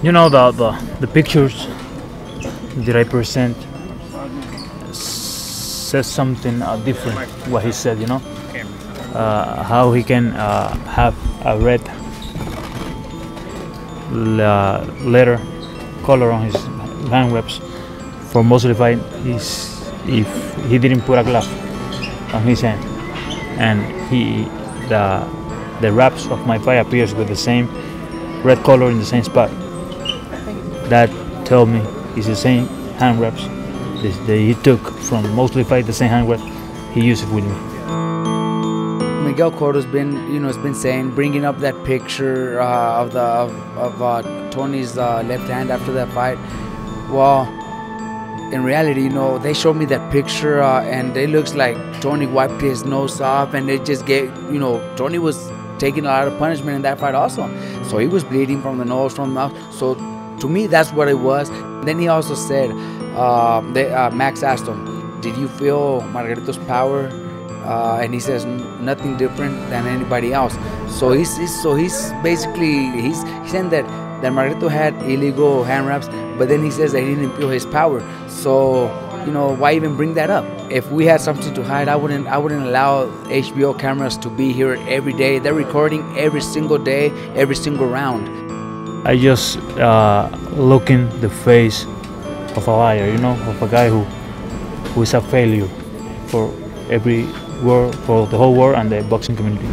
You know, the pictures that I present says something different. What he said, you know, how he can have a red letter color on his hand wraps for mostly fight is if he didn't put a glove on his hand, and the wraps of my fight appears with the same red color in the same spot. That told me it's the same hand wraps that he took from mostly fight, the same hand wrap he used it with me. Miguel Cotto's been, has been saying, bringing up that picture of Tony's left hand after that fight. Well, in reality, they showed me that picture, and it looks like Tony wiped his nose off, and it just gave, Tony was taking a lot of punishment in that fight also. So he was bleeding from the nose, from the mouth. So to me, that's what it was. Then he also said, Max asked him, did you feel Margarito's power? And he says nothing different than anybody else. So he's basically saying that Margarito had illegal hand wraps, but then he says that he didn't feel his power. So why even bring that up? If we had something to hide, I wouldn't allow HBO cameras to be here every day. They're recording every single day, every single round. I just look in the face of a liar, of a guy who is a failure for every world, for the whole world and the boxing community.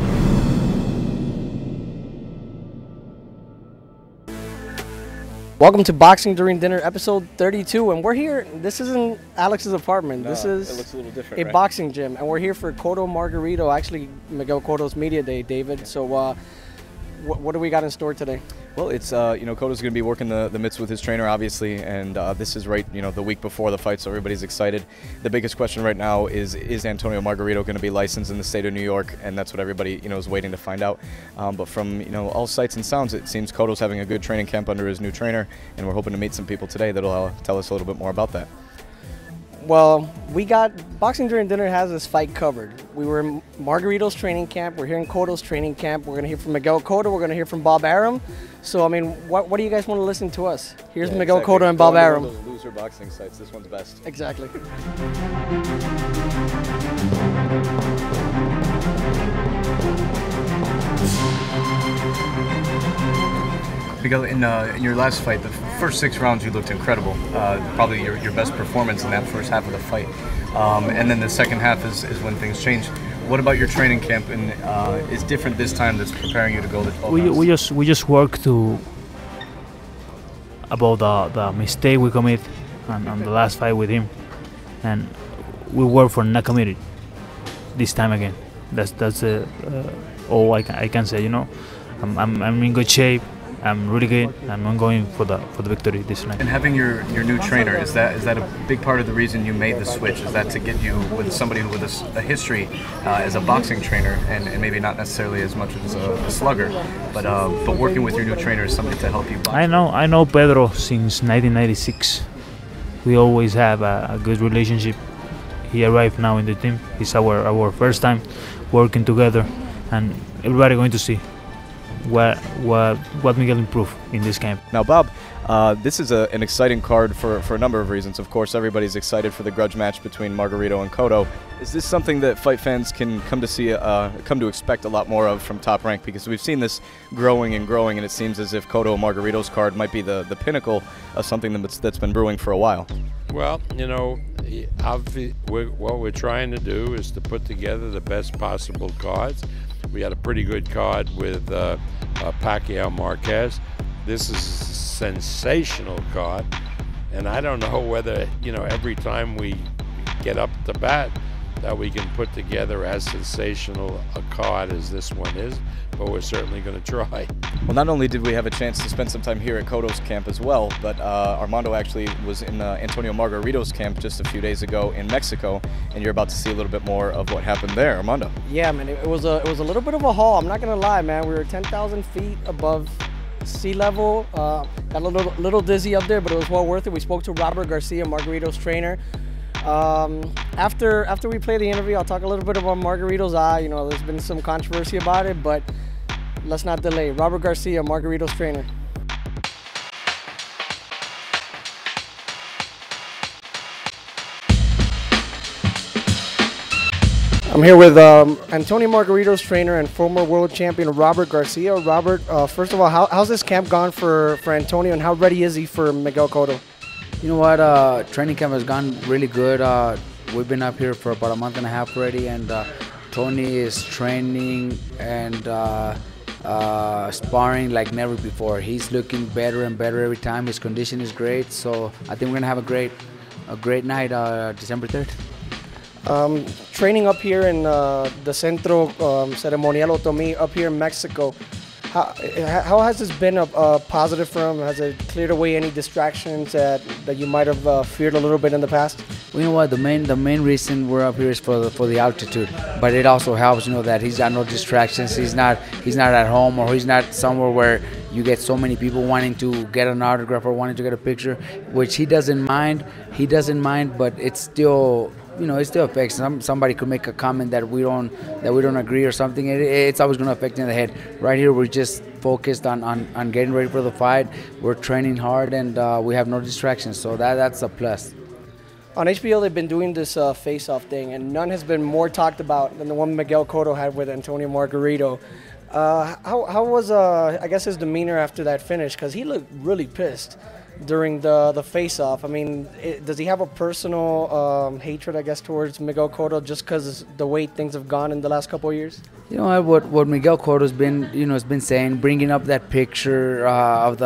Welcome to Boxing During Dinner, episode 32, and we're here. This isn't Alex's apartment. This is it looks a little different, a boxing gym, and we're here for Cotto Margarito, actually Miguel Cotto's media day, David. So what do we got in store today? Well, it's Cotto's going to be working the mitts with his trainer, obviously, and this is right the week before the fight, so everybody's excited. The biggest question right now is Antonio Margarito going to be licensed in the state of New York, and that's what everybody is waiting to find out. But from all sights and sounds, it seems Cotto's having a good training camp under his new trainer, and we're hoping to meet some people today that'll tell us a little bit more about that. Well, we got Boxing During Dinner has this fight covered. We were in Margarito's training camp. We're here in Cotto's training camp. We're going to hear from Miguel Cotto. We're going to hear from Bob Arum. So, I mean, what do you guys want to listen to us? Here's Miguel Cotto and Bob Arum. Those loser boxing sites. This one's best. Exactly. Miguel, in your last fight, the first 6 rounds you looked incredible. Probably your best performance in that first half of the fight. And then the second half is when things change. What about your training camp and is different this time that's preparing you to go the 12 rounds? We just work about the mistake we commit on the last fight with him, and we work for not commit it this time again. That's all I can say. I'm in good shape. I'm really good. I'm going for the victory this night. And having your new trainer, is that a big part of the reason you made the switch? Is that to get you with somebody with a history as a boxing trainer, and maybe not necessarily as much as a slugger, but working with your new trainer is something to help you box? I know Pedro since 1996. We always have a good relationship. He arrived now in the team. It's our first time working together, and everybody going to see what Miguel improved in this camp. Now, Bob, this is an exciting card for a number of reasons. Of course, everybody's excited for the grudge match between Margarito and Cotto. Is this something that fight fans can come to expect a lot more of from Top Rank? Because we've seen this growing and growing, and it seems as if Cotto Margarito's card might be the pinnacle of something that's been brewing for a while. Well, what we're trying to do is to put together the best possible cards. We had a pretty good card with Pacquiao Marquez. This is a sensational card, and I don't know whether every time we get up to bat that we can put together as sensational a card as this one is, but we're certainly going to try. Well, not only did we have a chance to spend some time here at Cotto's camp as well, but Armando actually was in Antonio Margarito's camp just a few days ago in Mexico, and you're about to see a little bit more of what happened there. Armando. Yeah, man, it was a little bit of a haul. I'm not going to lie, man. We were 10,000 feet above sea level. Got a little dizzy up there, but it was well worth it. We spoke to Robert Garcia, Margarito's trainer. After we play the interview, I'll talk a little bit about Margarito's eye. There's been some controversy about it, but let's not delay. Robert Garcia, Margarito's trainer. I'm here with Antonio Margarito's trainer and former world champion Robert Garcia. Robert, first of all, how's this camp gone for Antonio, and how ready is he for Miguel Cotto? You know what? Training camp has gone really good. We've been up here for about a month and a half already, and Tony is training and sparring like never before. He's looking better and better every time. His condition is great, so I think we're gonna have a great night, December 3rd. Training up here in the Centro Ceremonial Otomí up here in Mexico, how has this been a positive for him? Has it cleared away any distractions that you might have feared a little bit in the past? Well, you know what? The main reason we're up here is for the altitude, but it also helps, that he's got no distractions. He's not at home, or he's not somewhere where you get so many people wanting to get an autograph or wanting to get a picture, which he doesn't mind. He doesn't mind, but it's still. It still affects. Somebody could make a comment that we don't agree or something. It's always going to affect in the head. Right here, we're just focused on getting ready for the fight. We're training hard, and we have no distractions. So that's a plus. On HBO, they've been doing this face-off thing, and none has been more talked about than the one Miguel Cotto had with Antonio Margarito. How was I guess his demeanor after that finish? Because he looked really pissed during the face-off. I mean, does he have a personal hatred, I guess, towards Miguel Cotto just because the way things have gone in the last couple of years? You know what Miguel Cotto's been saying, bringing up that picture of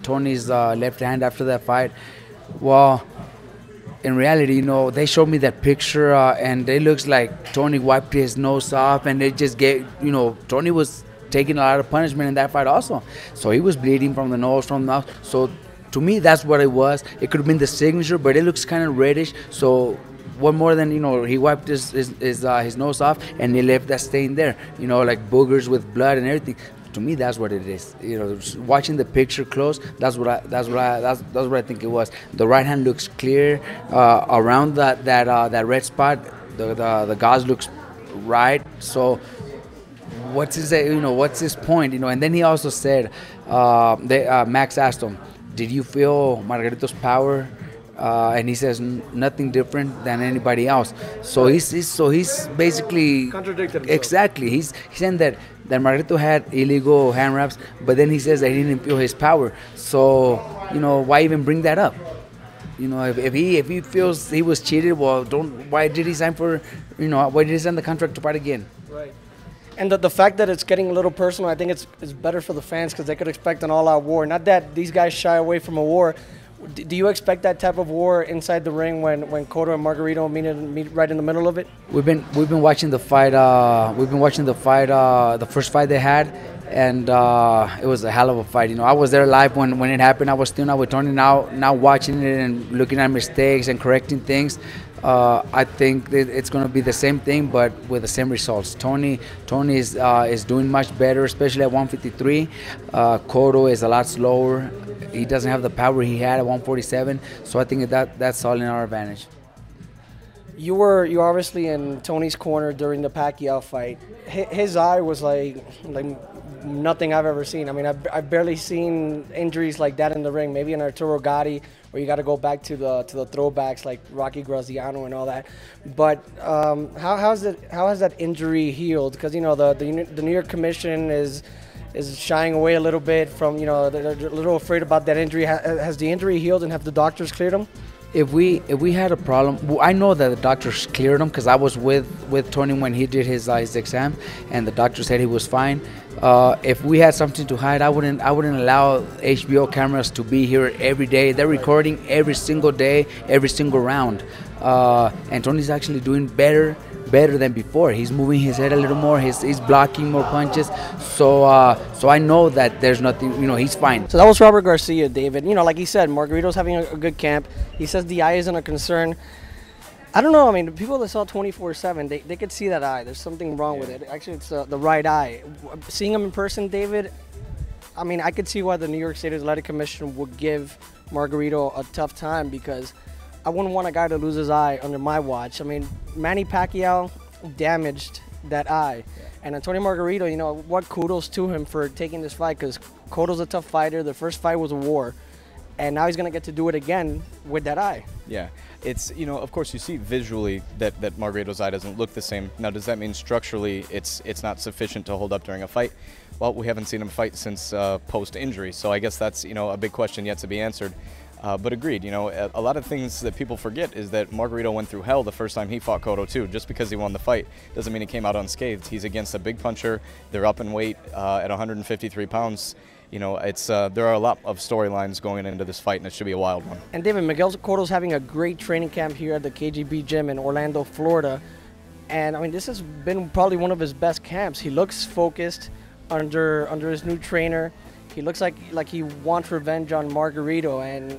Tony's left hand after that fight. Well, in reality, they showed me that picture, and it looks like Tony wiped his nose off, and it just gave, Tony was taking a lot of punishment in that fight also. So he was bleeding from the nose, from the mouth. So to me, that's what it was. It could have been the signature, but it looks kind of reddish. So what more than, he wiped his nose off, and he left that stain there, like boogers with blood and everything. To me, that's what it is. Watching the picture close, that's what I think it was. The right hand looks clear. Around that red spot, the gauze looks right. So what's his point? And then he also said, Max asked him, "Did you feel Margarito's power?" And he says nothing different than anybody else. So he's basically contradicted himself. Exactly. He's saying that Margarito had illegal hand wraps, but then he says that he didn't feel his power. So why even bring that up? If he feels he was cheated, well, why did he sign the contract to fight again? Right. And the fact that it's getting a little personal, I think it's better for the fans, because they could expect an all-out war. Not that these guys shy away from a war. Do you expect that type of war inside the ring when Cotto and Margarito meet right in the middle of it? We've been watching the fight. The first fight they had, and it was a hell of a fight. I was there live when it happened. I was still not with Tony. Now watching it and looking at mistakes and correcting things. I think that it's going to be the same thing, but with the same results. Tony is doing much better, especially at 153. Cotto is a lot slower. He doesn't have the power he had at 147. So I think that's all in our advantage. You were obviously in Tony's corner during the Pacquiao fight. His eye was like nothing I've ever seen. I mean, I've barely seen injuries like that in the ring. Maybe in Arturo Gatti, where you got to go back to the throwbacks like Rocky Graziano and all that. But how has that injury healed? Because the New York Commission is shying away a little bit from, they're a little afraid about that injury. Has the injury healed, and have the doctors cleared him? If we had a problem, well, I know that the doctors cleared him, because I was with Tony when he did his exam, and the doctor said he was fine. If we had something to hide, I wouldn't allow HBO cameras to be here every day. They're recording every single day, every single round. And Tony's actually doing better than before. He's moving his head a little more. He's blocking more punches. So I know that there's nothing. He's fine. So that was Robert Garcia, David. Like he said, Margarito's having a good camp. He says the eye isn't a concern. I don't know. I mean, the people that saw 24/7, they could see that eye. There's something wrong with it. Actually, it's the right eye. Seeing him in person, David, I mean, I could see why the New York State Athletic Commission would give Margarito a tough time, because I wouldn't want a guy to lose his eye under my watch. I mean, Manny Pacquiao damaged that eye. And Antonio Margarito, what kudos to him for taking this fight, because Cotto's a tough fighter. The first fight was a war. and now he's going to get to do it again with that eye. Yeah, it's, you know, of course you see visually that Margarito's eye doesn't look the same. Now, does that mean structurally it's not sufficient to hold up during a fight? Well, we haven't seen him fight since post-injury, so I guess that's, you know, a big question yet to be answered. But agreed, you know, a lot of things that people forget is that Margarito went through hell the first time he fought Cotto too. Just because he won the fight doesn't mean he came out unscathed. He's against a big puncher. They're up in weight at 153 pounds. You know, it's there are a lot of storylines going into this fight, and it should be a wild one. And David, Miguel Cotto's having a great training camp here at the KGB gym in Orlando, Florida. And I mean, this has been probably one of his best camps. He looks focused under his new trainer. He looks like he wants revenge on Margarito, and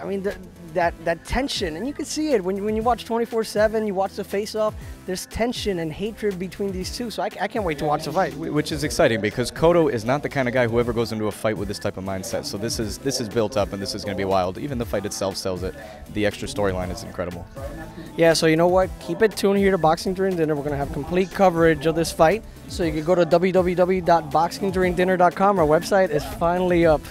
I mean that tension, and you can see it when you watch 24/7. You watch the face-off. There's tension and hatred between these two. So I can't wait to watch the fight. Which is exciting because Cotto is not the kind of guy who ever goes into a fight with this type of mindset. So this is built up, and this is going to be wild. Even the fight itself sells it. The extra storyline is incredible. Yeah. So you know what? Keep it tuned here to Boxing During Dinner. We're going to have complete coverage of this fight. So you can go to www.boxingduringdinner.com. Our website is finally up.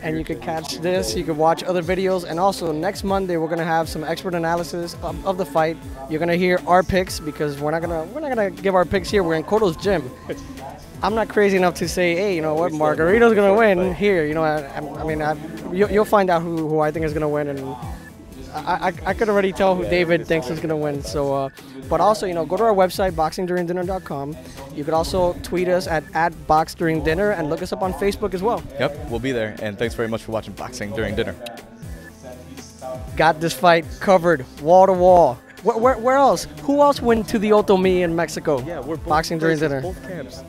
And you can catch this, you can watch other videos, and also next Monday we're gonna have some expert analysis of the fight. You're gonna hear our picks because we're not gonna give our picks here. We're in Cotto's gym. I'm not crazy enough to say, hey, you know what, Margarito's gonna win here. You know, you'll find out who I think is gonna win, and I could already tell who David thinks is gonna win. So, but also, you know, go to our website boxingduringdinner.com. You could also tweet us at @BoxDuringDinner and look us up on Facebook as well. Yep, we'll be there. And thanks very much for watching Boxing During Dinner. Got this fight covered, wall to wall. Where else? Who else went to the Otomi in Mexico? Yeah, we're Boxing During Dinner. Both camps.